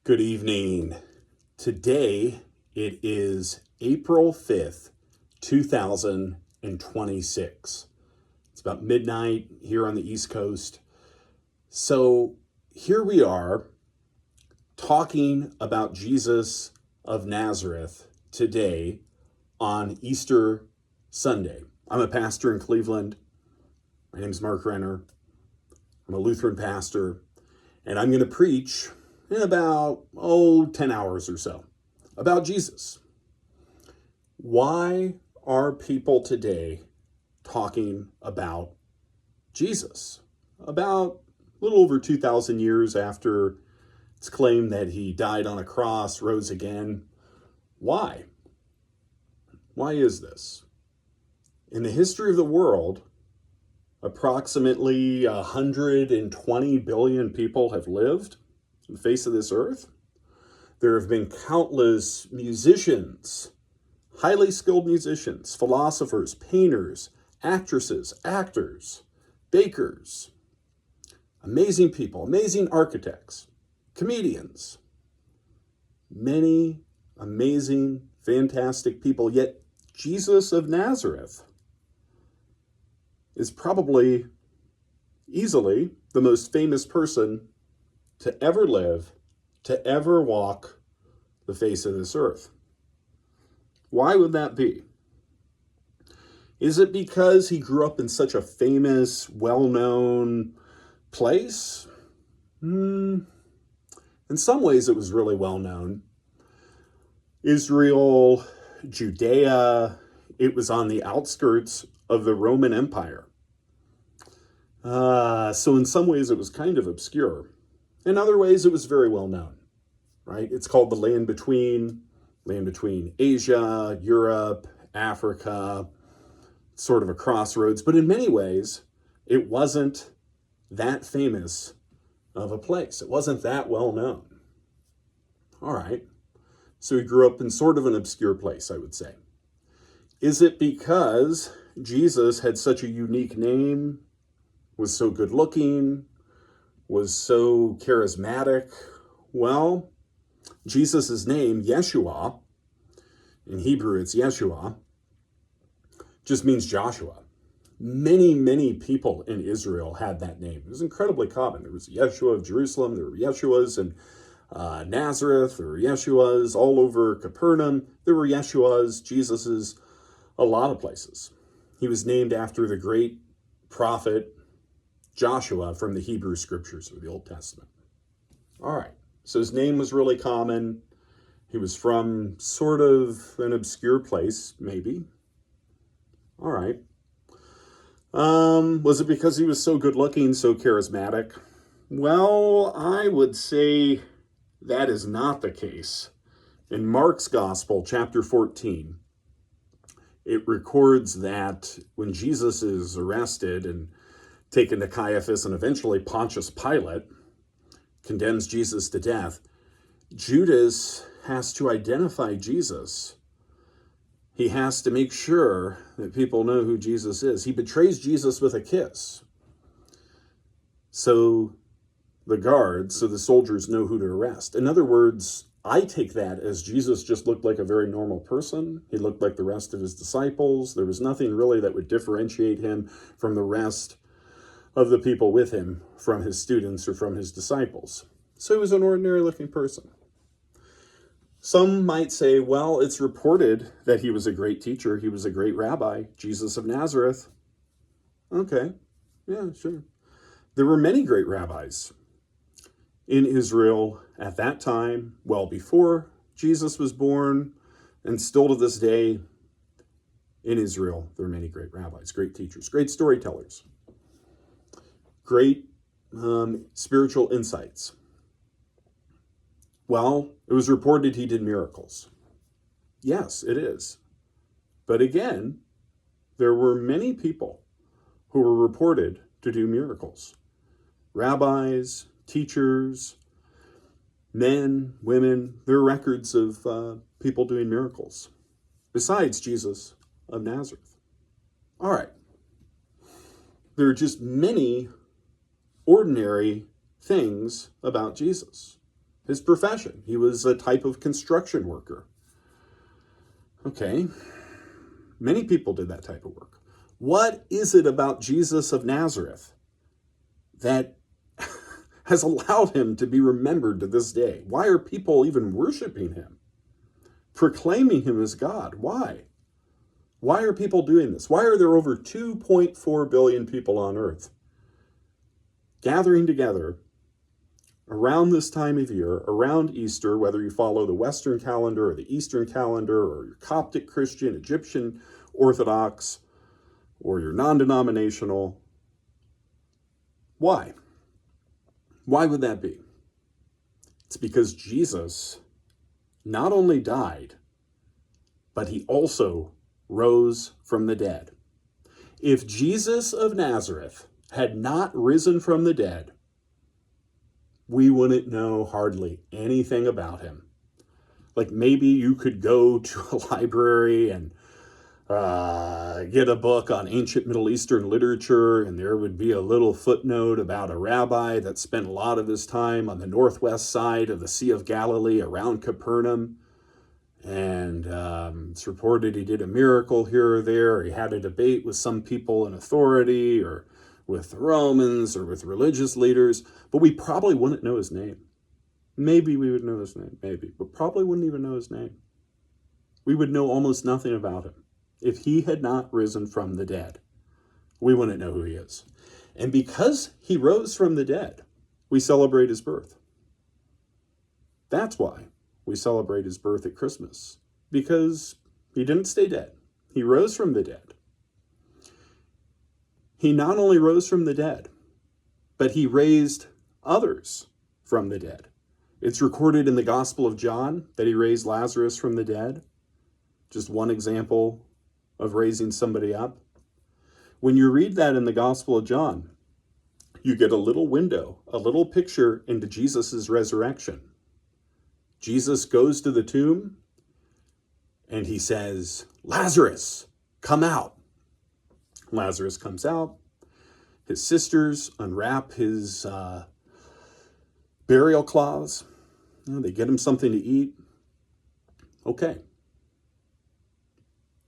Good evening. Today it is April 5th, 2026. It's about midnight here on the East Coast. So here we are talking about Jesus of Nazareth today on Easter Sunday. I'm a pastor in Cleveland. My name is Mark Renner. I'm a Lutheran pastor, and I'm going to preach in about, 10 hours or so about Jesus. Why are people today talking about Jesus? About a little over 2,000 years after it's claimed that he died on a cross, rose again. Why? Why is this? In the history of the world, approximately 120 billion people have lived on the face of this earth. There have been countless musicians, highly skilled musicians, philosophers, painters, actresses, actors, bakers, amazing people, amazing architects, comedians, many amazing, fantastic people. Yet Jesus of Nazareth is probably easily the most famous person to ever live, to ever walk the face of this earth. Why would that be? Is it because he grew up in such a famous, well-known place? In some ways it was really well-known. Israel, Judea, it was on the outskirts of the Roman Empire. So in some ways it was kind of obscure. In other ways, it was very well known, right? It's called the land between Asia, Europe, Africa, sort of a crossroads. But in many ways, it wasn't that famous of a place. It wasn't that well known. All right. So he grew up in sort of an obscure place, I would say. Is it because Jesus had such a unique name, was so good looking, was so charismatic? Well, Jesus' name, Yeshua, in Hebrew it's Yeshua, just means Joshua. Many, many people in Israel had that name. It was incredibly common. There was Yeshua of Jerusalem, there were Yeshuas in Nazareth, there were Yeshuas all over Capernaum, there were Yeshuas, Jesus's, a lot of places. He was named after the great prophet Joshua from the Hebrew scriptures of the Old Testament. All right, so his name was really common. He was from sort of an obscure place, maybe. All right. Was it because he was so good looking, so charismatic? Well, I would say that is not the case. In Mark's Gospel, chapter 14, it records that when Jesus is arrested and taken to Caiaphas and eventually Pontius Pilate condemns Jesus to death, Judas has to identify Jesus. He has to make sure that people know who Jesus is. He betrays Jesus with a kiss. So the soldiers know who to arrest. In other words, I take that as Jesus just looked like a very normal person. He looked like the rest of his disciples. There was nothing really that would differentiate him from the rest of the people with him, from his students or from his disciples. So he was an ordinary looking person. Some might say, well, it's reported that he was a great teacher. He was a great rabbi, Jesus of Nazareth. Okay, yeah, sure. There were many great rabbis in Israel at that time, well before Jesus was born, and still to this day in Israel, there are many great rabbis, great teachers, great storytellers, great spiritual insights. Well, it was reported he did miracles. Yes, it is. But again, there were many people who were reported to do miracles. Rabbis, teachers, men, women, there are records of people doing miracles, besides Jesus of Nazareth. All right. There are just many ordinary things about Jesus. his profession. He was a type of construction worker. Okay, many people did that type of work. What is it about Jesus of Nazareth that has allowed him to be remembered to this day? Why are people even worshiping him, proclaiming him as God? Why? Why are people doing this? Why are there over 2.4 billion people on earth gathering together around this time of year, around Easter, whether you follow the Western calendar or the Eastern calendar, or you're Coptic Christian, Egyptian Orthodox, or you're non-denominational? Why? Why would that be? It's because Jesus not only died, but he also rose from the dead. If Jesus of Nazareth had not risen from the dead, we wouldn't know hardly anything about him. Like maybe you could go to a library and get a book on ancient Middle Eastern literature, and there would be a little footnote about a rabbi that spent a lot of his time on the northwest side of the Sea of Galilee around Capernaum. And it's reported he did a miracle here or there. Or he had a debate with some people in authority, or with the Romans, or with religious leaders. But we probably wouldn't know his name. Maybe we would know his name, maybe. But probably wouldn't even know his name. We would know almost nothing about him. If he had not risen from the dead, we wouldn't know who he is. And because he rose from the dead, we celebrate his birth. That's why we celebrate his birth at Christmas, because he didn't stay dead. He rose from the dead. He not only rose from the dead, but he raised others from the dead. It's recorded in the Gospel of John that he raised Lazarus from the dead. Just one example of raising somebody up. When you read that in the Gospel of John, you get a little window, a little picture into Jesus' resurrection. Jesus goes to the tomb and he says, "Lazarus, come out." Lazarus comes out. His sisters unwrap his burial cloths. They get him something to eat. Okay.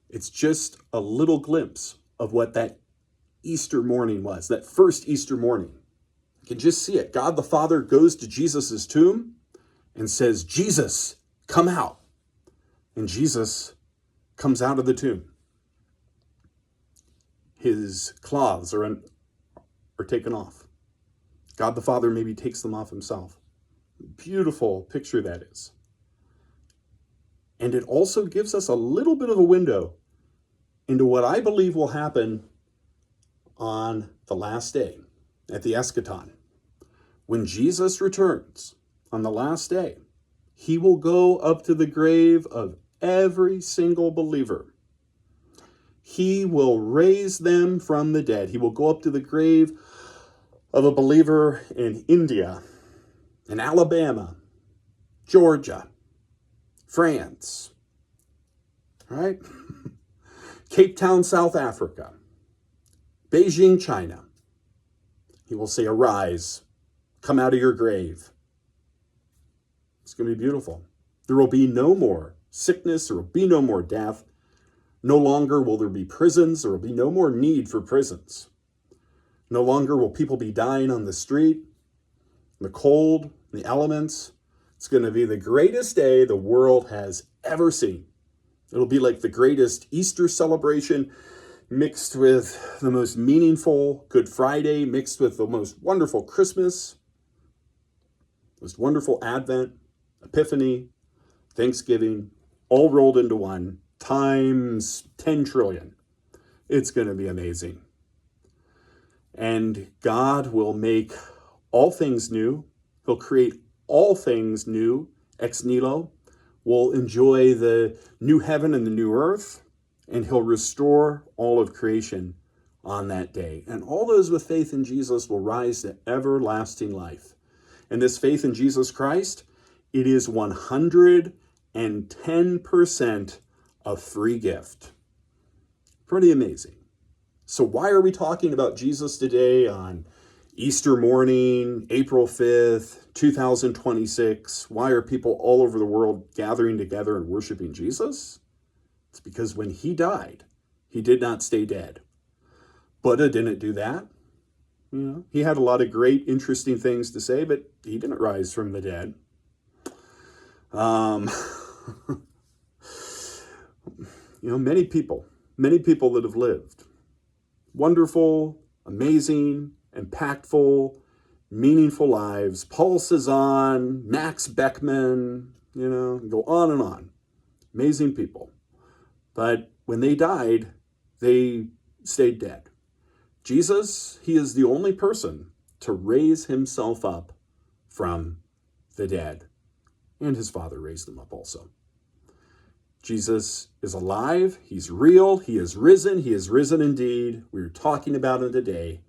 It's just a little glimpse of what that Easter morning was, that first Easter morning. You can just see it. God the Father goes to Jesus' tomb and says, "Jesus, come out." And Jesus comes out of the tomb. His cloths are taken off. God the Father maybe takes them off himself. Beautiful picture that is. And it also gives us a little bit of a window into what I believe will happen on the last day, at the eschaton. When Jesus returns on the last day, he will go up to the grave of every single believer. He will raise them from the dead. He will go up to the grave of a believer in India, in Alabama, Georgia, France, right? Cape Town, South Africa, Beijing, China. He will say, "Arise, come out of your grave." It's going to be beautiful. There will be no more sickness. There will be no more death. No longer will there be prisons. There will be no more need for prisons. No longer will people be dying on the street, the cold, the elements. It's going to be the greatest day the world has ever seen. It'll be like the greatest Easter celebration mixed with the most meaningful Good Friday, mixed with the most wonderful Christmas, most wonderful Advent, Epiphany, Thanksgiving, all rolled into one, times 10 trillion. It's going to be amazing. And God will make all things new. He'll create all things new, ex nihilo. We'll enjoy the new heaven and the new earth, and he'll restore all of creation on that day. And all those with faith in Jesus will rise to everlasting life. And this faith in Jesus Christ, it is 110% a free gift. Pretty amazing. So why are we talking about Jesus today on Easter morning, April 5th, 2026. Why are people all over the world gathering together and worshiping Jesus? It's because when he died, he did not stay dead. Buddha didn't do that. He had a lot of great, interesting things to say, but he didn't rise from the dead. Many people that have lived wonderful, amazing, impactful, meaningful lives. Paul Cezanne, Max Beckman, go on and on. Amazing people. But when they died, they stayed dead. Jesus, he is the only person to raise himself up from the dead. And his Father raised him up also. Jesus is alive. He's real. He is risen. He is risen indeed. We're talking about him today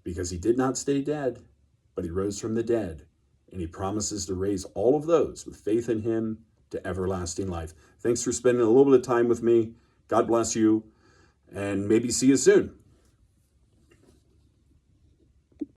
because he did not stay dead, but he rose from the dead. And he promises to raise all of those with faith in him to everlasting life. Thanks for spending a little bit of time with me. God bless you. And maybe see you soon.